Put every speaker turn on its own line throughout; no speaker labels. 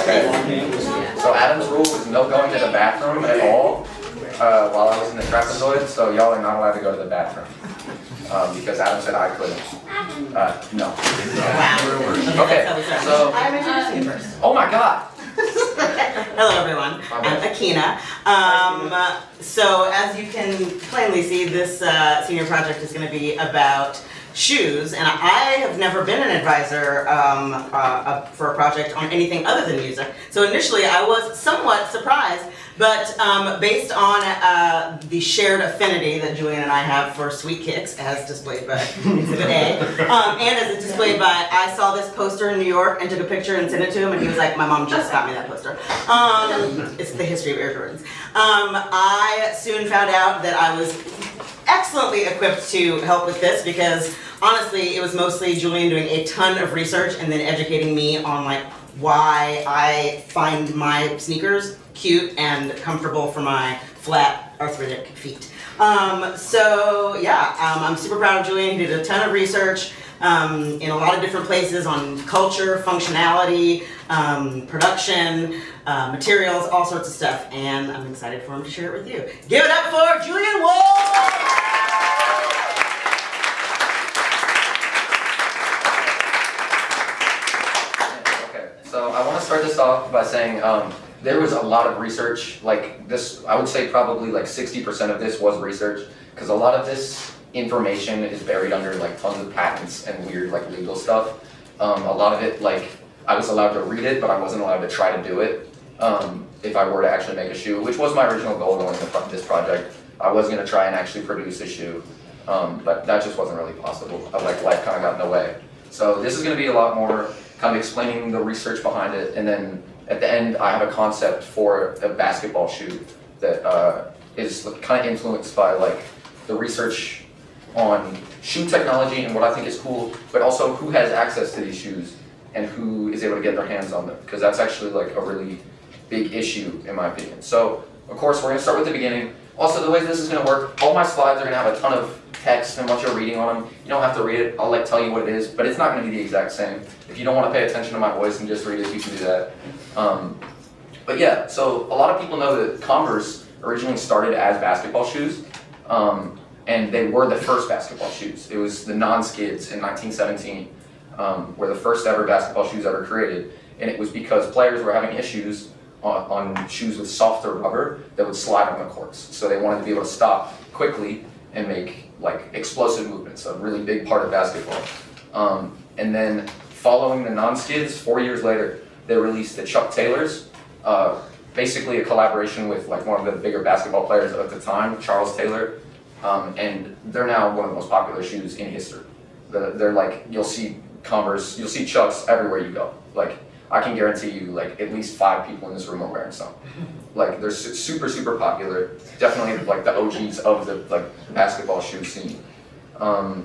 Okay. So Adam's rule was no going to the bathroom at all while I was in the trapezoid, so y'all are not allowed to go to the bathroom. Because Adam said I couldn't. No.
Wow.
Okay, so,
I'm introducing you first.
oh my God.
Hello everyone, I'm Akina. So as you can plainly see, this senior project is going to be about shoes, and I have never been an advisor for a project on anything other than music. So initially I was somewhat surprised, but based on the shared affinity that Julian and I have for Sweet Kicks, as displayed by Exhibit A, and as it's displayed by, I saw this poster in New York and took a picture and sent it to him, and he was like, my mom just got me that poster. It's the history of Air Jordans. I soon found out that I was excellently equipped to help with this because honestly it was mostly Julian doing a ton of research and then educating me on like why I find my sneakers cute and comfortable for my flat arthritic feet. So yeah, I'm super proud of Julian. He did a ton of research in a lot of different places on culture, functionality, production, materials, all sorts of stuff, and I'm excited for him to share it with you. Give it up for Julian Wolff!
Okay, so I want to start this off by saying there was a lot of research, like this, I would say probably like 60% of this was research, because a lot of this information is buried under like tons of patents and weird like legal stuff. A lot of it, like, I was allowed to read it, but I wasn't allowed to try to do it if I were to actually make a shoe, which was my original goal going into this project. I was going to try and actually produce a shoe, but that just wasn't really possible. Like, life kind of got in the way. So this is going to be a lot more kind of explaining the research behind it, and then at the end I have a concept for a basketball shoe that is kind of influenced by like the research on shoe technology and what I think is cool, but also who has access to these shoes and who is able to get their hands on them, because that's actually like a really big issue in my opinion. So of course we're going to start with the beginning. Also, the way this is going to work, all my slides are going to have a ton of text and a bunch of reading on them. You don't have to read it, I'll like tell you what it is, but it's not going to be the exact same. If you don't want to pay attention to my voice and just read it, you can do that. But yeah, so a lot of people know that Converse originally started as basketball shoes, and they were the first basketball shoes. It was the non-skids in 1917, were the first ever basketball shoes ever created, and it was because players were having issues on shoes with softer rubber that would slide on the courts. So they wanted to be able to stop quickly and make like explosive movements, a really big part of basketball. And then following the non-skids, 4 years later, they released the Chuck Taylors, basically a collaboration with like one of the bigger basketball players at the time, Charles Taylor, and they're now one of the most popular shoes in history. They're like, you'll see Converse, you'll see Chucks everywhere you go. Like, I can guarantee you, like, at least 5 people in this room are wearing some. Like, they're super, super popular. Definitely, like, the OGs of the, like, basketball shoe scene. And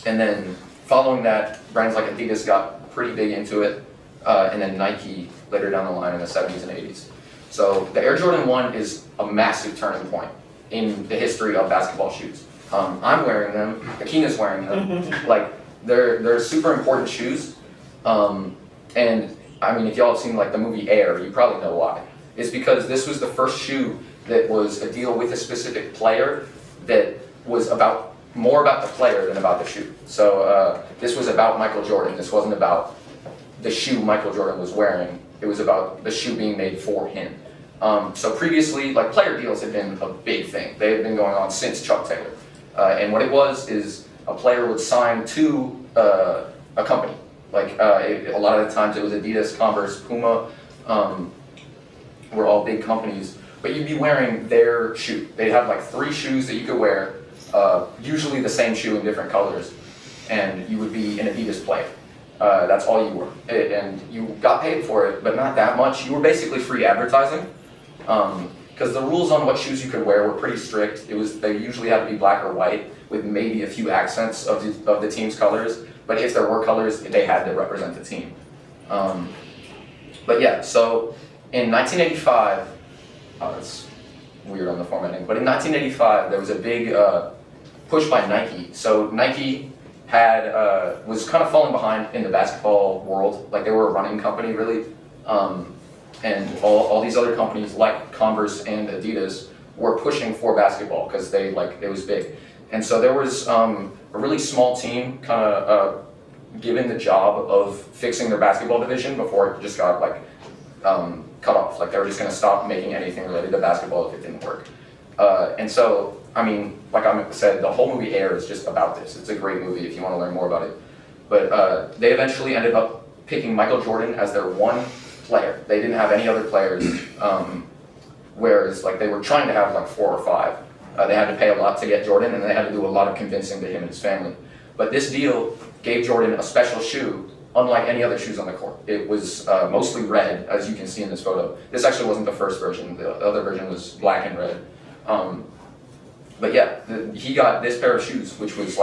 then, following that, brands like Adidas got pretty big into it, and then Nike later down the line in the 70s and 80s. So, the Air Jordan 1 is a massive turning point in the history of basketball shoes. I'm wearing them, Akina's wearing them. Like, they're super important shoes. And I mean, if y'all have seen like the movie Air, you probably know why. It's because this was the first shoe that was a deal with a specific player that was more about the player than about the shoe. So this was about Michael Jordan. This wasn't about the shoe Michael Jordan was wearing. It was about the shoe being made for him. So previously, like, player deals had been a big thing. They had been going on since Chuck Taylor. And what it was is a player would sign to a company. Like, a lot of the times it was Adidas, Converse, Puma, were all big companies, but you'd be wearing their shoe. They'd have like 3 shoes that you could wear, usually the same shoe in different colors, and you would be an Adidas player. That's all you were. And you got paid for it, but not that much. You were basically free advertising, because the rules on what shoes you could wear were pretty strict. They usually had to be black or white, with maybe a few accents of the team's colors. But if there were colors, they had to represent the team. But yeah, so in 1985, that's weird on the formatting, but in 1985 there was a big push by Nike. So Nike was kind of falling behind in the basketball world. Like, they were a running company really, And all these other companies like Converse and Adidas were pushing for basketball because it was big. And so there was a really small team kind of given the job of fixing their basketball division before it just got cut off. Like they were just going to stop making anything related to basketball if it didn't work. And so, I mean, like I said, the whole movie Air is just about this. It's a great movie if you want to learn more about it. But they eventually ended up picking Michael Jordan as their one player. They didn't have any other players, whereas they were trying to have 4 or 5. They had to pay a lot to get Jordan, and they had to do a lot of convincing to him and his family. But this deal gave Jordan a special shoe, unlike any other shoes on the court. It was mostly red, as you can see in this photo. This actually wasn't the first version. The other version was black and red. But yeah, he got this pair of shoes, which was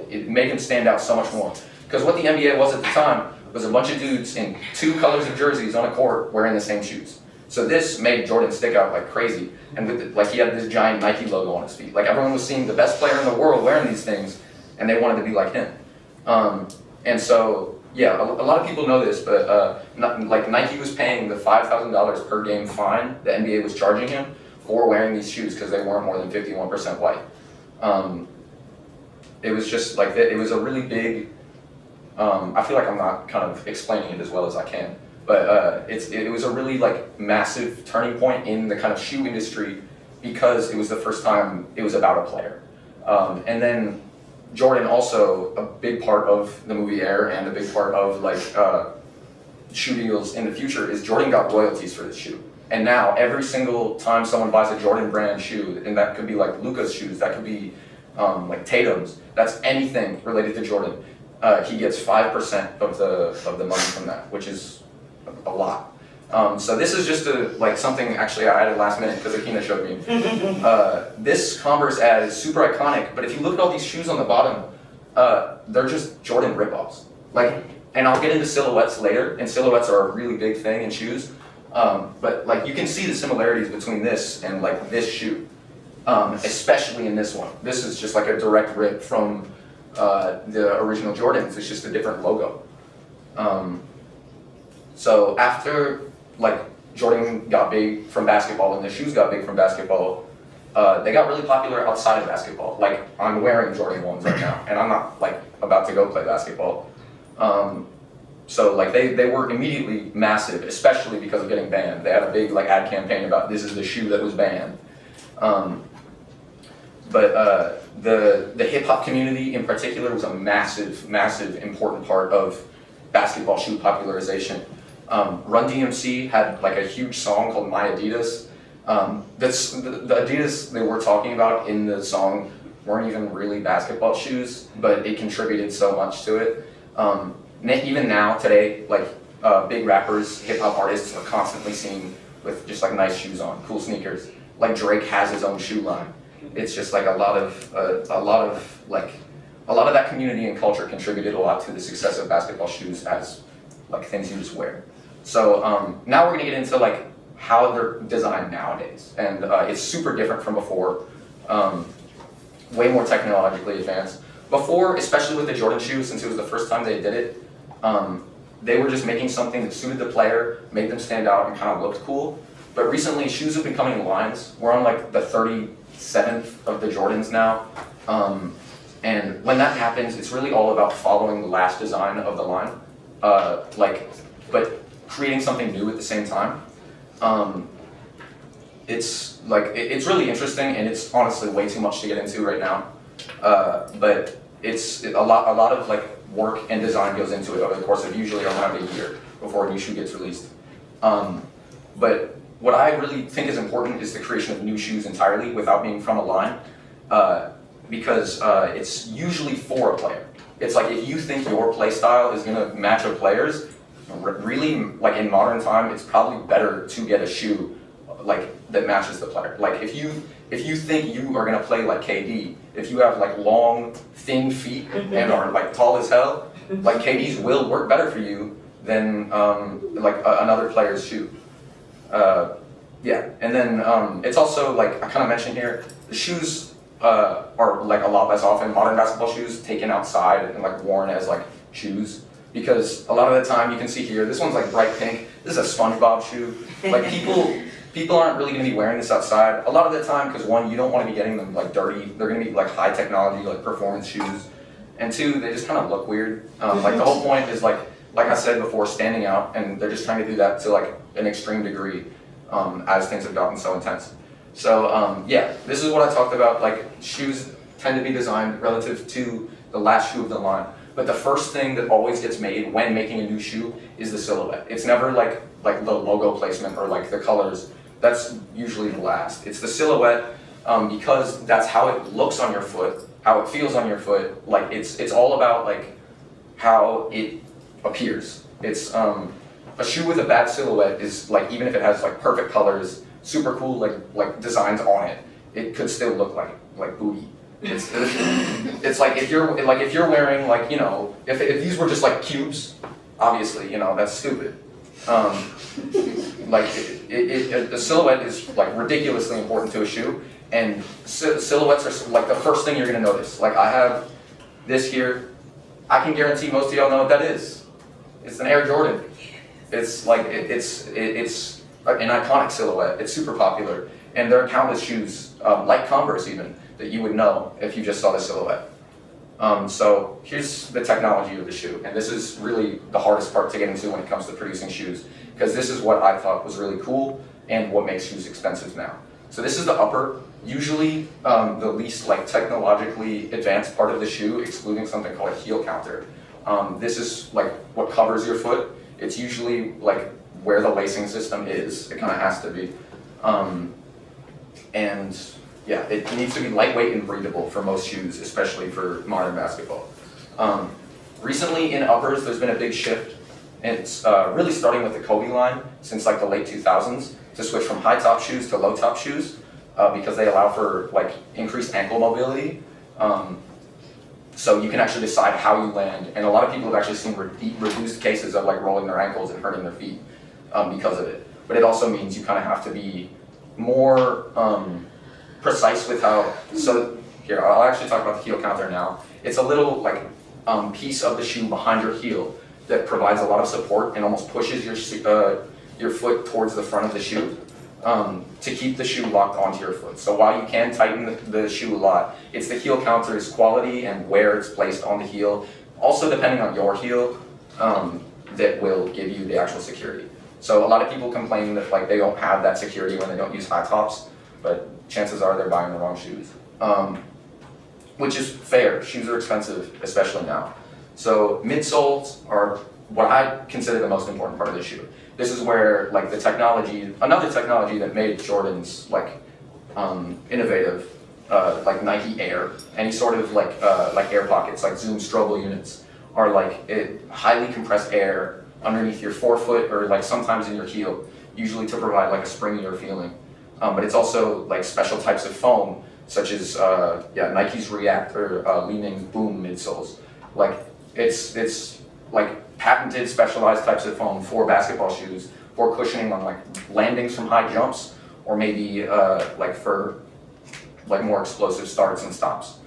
it made him stand out so much more. Because what the NBA was at the time was a bunch of dudes in 2 colors of jerseys on a court wearing the same shoes. So this made Jordan stick out like crazy. And he had this giant Nike logo on his feet. Everyone was seeing the best player in the world wearing these things, and they wanted to be like him. And so, yeah, a lot of people know this, but Nike was paying the $5,000 per game fine the NBA was charging him for wearing these shoes because they weren't more than 51% white. It was just it was a really big, I feel like I'm not kind of explaining it as well as I can, but it was a really massive turning point in the kind of shoe industry because it was the first time it was about a player. And then Jordan also, a big part of the movie Air and a big part of shoe deals in the future is Jordan got royalties for this shoe. And now every single time someone buys a Jordan brand shoe, and that could be Luka's shoes, that could be Tatum's, that's anything related to Jordan, he gets 5% of the money from that, which is a lot. So this is just something actually I added last minute because Akina showed me. This Converse ad is super iconic, but if you look at all these shoes on the bottom, they're just Jordan ripoffs. And I'll get into silhouettes later, and silhouettes are a really big thing in shoes. But you can see the similarities between this and this shoe, especially in this one. This is just a direct rip from the original Jordans. It's just a different logo. So after Jordan got big from basketball and the shoes got big from basketball, they got really popular outside of basketball. I'm wearing Jordan 1s right now, and I'm not about to go play basketball. So they were immediately massive, especially because of getting banned. They had a big ad campaign about this is the shoe that was banned. But the hip hop community in particular was a massive, massive important part of basketball shoe popularization. Run DMC had a huge song called My Adidas. The Adidas they were talking about in the song weren't even really basketball shoes, but it contributed so much to it. Even now, today, big rappers, hip-hop artists are constantly seen with just nice shoes on, cool sneakers. Drake has his own shoe line. It's just a lot of that community and culture contributed a lot to the success of basketball shoes as things you just wear. So now we're gonna get into how they're designed nowadays, and it's super different from before. Way more technologically advanced. Before, especially with the Jordan shoes, since it was the first time they did it, they were just making something that suited the player, made them stand out, and kind of looked cool. But recently, shoes have been coming in lines. We're on the 37th of the Jordans now. And when that happens, it's really all about following the last design of the line, but creating something new at the same time. It's really interesting, and it's honestly way too much to get into right now. But it's a lot of work and design goes into it over the course of usually around a year before a new shoe gets released. But what I really think is important is the creation of new shoes entirely without being from a line, because it's usually for a player. It's if you think your play style is going to match a player's, really in modern time, it's probably better to get a shoe that matches the player. If you think you are going to play like KD, if you have long, thin feet and are tall as hell, KD's will work better for you than another player's shoe. Yeah, and then it's also I kind of mentioned here, the shoes are a lot less often modern basketball shoes taken outside and worn as shoes, because a lot of the time you can see here, this one's bright pink. this is a SpongeBob shoe. Like people aren't really gonna be wearing this outside a lot of the time because one, you don't want to be getting them like dirty. They're gonna be like high technology, like performance shoes, and two, they just kind of look weird. Like the whole point is like I said before, standing out, and they're just trying to do that to like an extreme degree as things have gotten so intense. So yeah, this is what I talked about. Like shoes tend to be designed relative to the last shoe of the line. But the first thing that always gets made when making a new shoe is the silhouette. It's never like the logo placement or like the colors. That's usually the last. It's the silhouette because that's how it looks on your foot, how it feels on your foot. Like it's all about like how it appears. It's a shoe with a bad silhouette is like, even if it has like perfect colors, super cool like designs on it, it could still look like booty. It's like if you're wearing like, you know, if these were just like cubes, obviously, you know, that's stupid. Like the silhouette is like ridiculously important to a shoe, and silhouettes are like the first thing you're gonna notice. Like I have this here. I can guarantee most of y'all know what that is. It's an Air Jordan. It's like it's an iconic silhouette. It's super popular, and there are countless shoes, like Converse even, that you would know if you just saw the silhouette. So here's the technology of the shoe, and this is really the hardest part to get into when it comes to producing shoes, because this is what I thought was really cool and what makes shoes expensive now. So this is the upper, usually the least like technologically advanced part of the shoe, excluding something called a heel counter. This is like what covers your foot. It's usually like where the lacing system is. It kind of has to be. And yeah, it needs to be lightweight and breathable for most shoes, especially for modern basketball. Recently in uppers, there's been a big shift. And it's really starting with the Kobe line since like the late 2000s to switch from high top shoes to low top shoes because they allow for like increased ankle mobility. So you can actually decide how you land, and a lot of people have actually seen reduced cases of like rolling their ankles and hurting their feet because of it. But it also means you kind of have to be more precise with how. So here, I'll actually talk about the heel counter now. It's a little like piece of the shoe behind your heel that provides a lot of support and almost pushes your foot towards the front of the shoe to keep the shoe locked onto your foot. So while you can tighten the shoe a lot, it's the heel counter's quality and where it's placed on the heel, also depending on your heel, that will give you the actual security. So a lot of people complain that like they don't have that security when they don't use high tops, but chances are they're buying the wrong shoes. Which is fair. Shoes are expensive, especially now. So midsoles are what I consider the most important part of the shoe. This is where like the technology, another technology that made Jordans like innovative, like Nike Air, any sort of like air pockets, like Zoom Strobel units, are like highly compressed air underneath your forefoot or like sometimes in your heel, usually to provide like a springier feeling. But it's also like special types of foam, such as Nike's React or Leaning Boom midsoles. Like it's like patented specialized types of foam for basketball shoes for cushioning on like landings from high jumps, or maybe like for like more explosive starts and stops.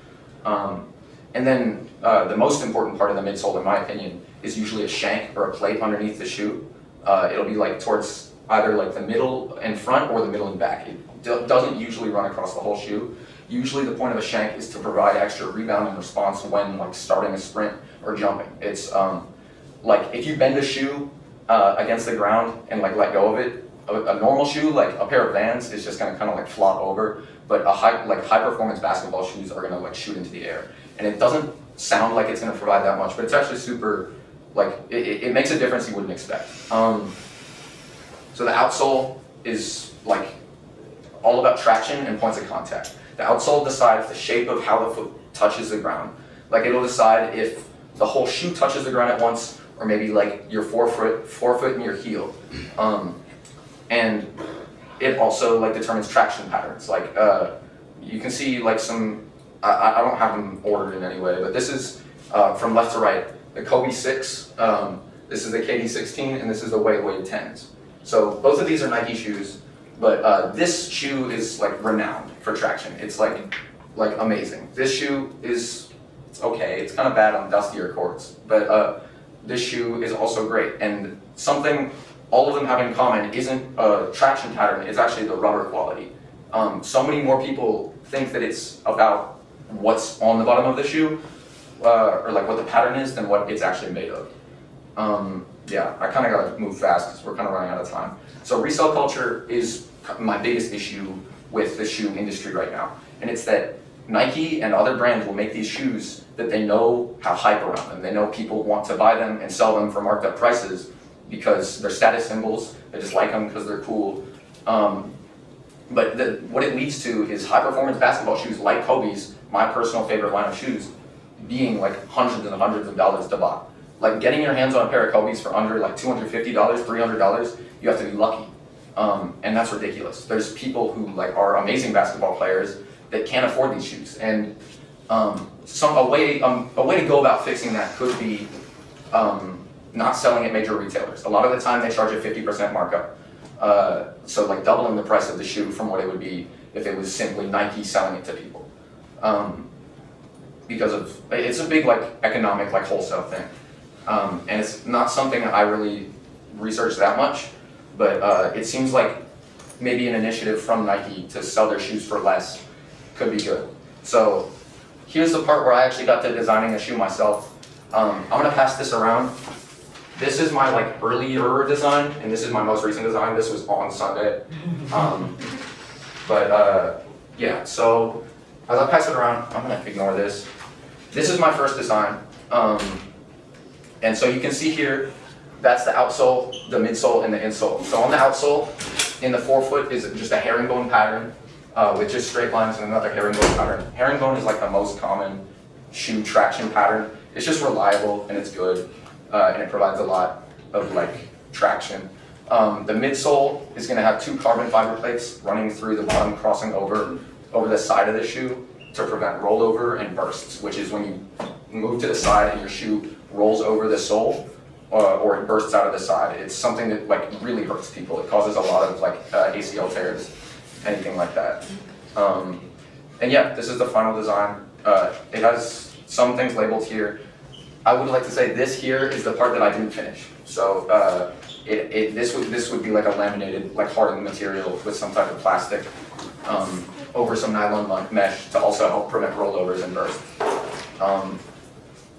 And then the most important part of the midsole, in my opinion, is usually a shank or a plate underneath the shoe. It'll be like towards either like the middle and front or the middle and back. It doesn't usually run across the whole shoe. Usually the point of a shank is to provide extra rebounding response when like starting a sprint or jumping. It's like if you bend a shoe against the ground and like let go of it, a normal shoe, like a pair of Vans, is just gonna kind of like flop over. But a high performance basketball shoes are gonna like shoot into the air, and it doesn't sound like it's gonna provide that much, but it's actually super like it makes a difference you wouldn't expect. So the outsole is like all about traction and points of contact. The outsole decides the shape of how the foot touches the ground. Like it'll decide if the whole shoe touches the ground at once, or maybe like your forefoot and your heel. And it also like determines traction patterns. Like you can see like some, I don't have them ordered in any way, but this is from left to right, the Kobe 6, this is the KD 16, and this is the Wade 10s. So both of these are Nike shoes, but this shoe is like renowned for traction. It's like amazing. This shoe is okay. It's kind of bad on dustier courts, but this shoe is also great. And something all of them have in common isn't a traction pattern, it's actually the rubber quality. So many more people think that it's about what's on the bottom of the shoe, or like what the pattern is, than what it's actually made of. Yeah, I kind of gotta move fast because we're kind of running out of time. So resale culture is my biggest issue with the shoe industry right now. And it's that Nike and other brands will make these shoes that they know have hype around them. They know people want to buy them and sell them for marked up prices because they're status symbols. They just like them because they're cool. But what it leads to is high performance basketball shoes like Kobe's, my personal favorite line of shoes, being like hundreds and hundreds of dollars to buy. Like getting your hands on a pair of Kobe's for under like $250, $300, you have to be lucky. And that's ridiculous. There's people who like are amazing basketball players that can't afford these shoes. And a way to go about fixing that could be not selling at major retailers. A lot of the time they charge a 50% markup. So like doubling the price of the shoe from what it would be if it was simply Nike selling it to people. Because it's a big like economic like wholesale thing. And it's not something I really researched that much, but it seems like maybe an initiative from Nike to sell their shoes for less could be good. So here's the part where I actually got to designing a shoe myself. I'm gonna pass this around. This is my like earlier design, and this is my most recent design. This was on Sunday. Yeah, so as I pass it around, I'm gonna ignore this. This is my first design. And so you can see here, that's the outsole, the midsole, and the insole. So on the outsole, in the forefoot is just a herringbone pattern with just straight lines and another herringbone pattern. Herringbone is like the most common shoe traction pattern. It's just reliable and it's good, and it provides a lot of like traction. The midsole is going to have two carbon fiber plates running through the bottom, crossing over the side of the shoe to prevent rollover and bursts, which is when you move to the side and your shoe rolls over the sole, or it bursts out of the side. It's something that like really hurts people. It causes a lot of like ACL tears, anything like that. And yeah, this is the final design. It has some things labeled here. I would like to say this here is the part that I didn't finish. So this would be like a laminated, like hardened material with some type of plastic over some nylon mesh to also help prevent rollovers and bursts.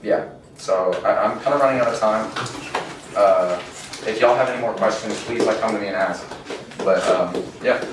Yeah. So I'm kind of running out of time. If y'all have any more questions, please like come to me and ask. But yeah.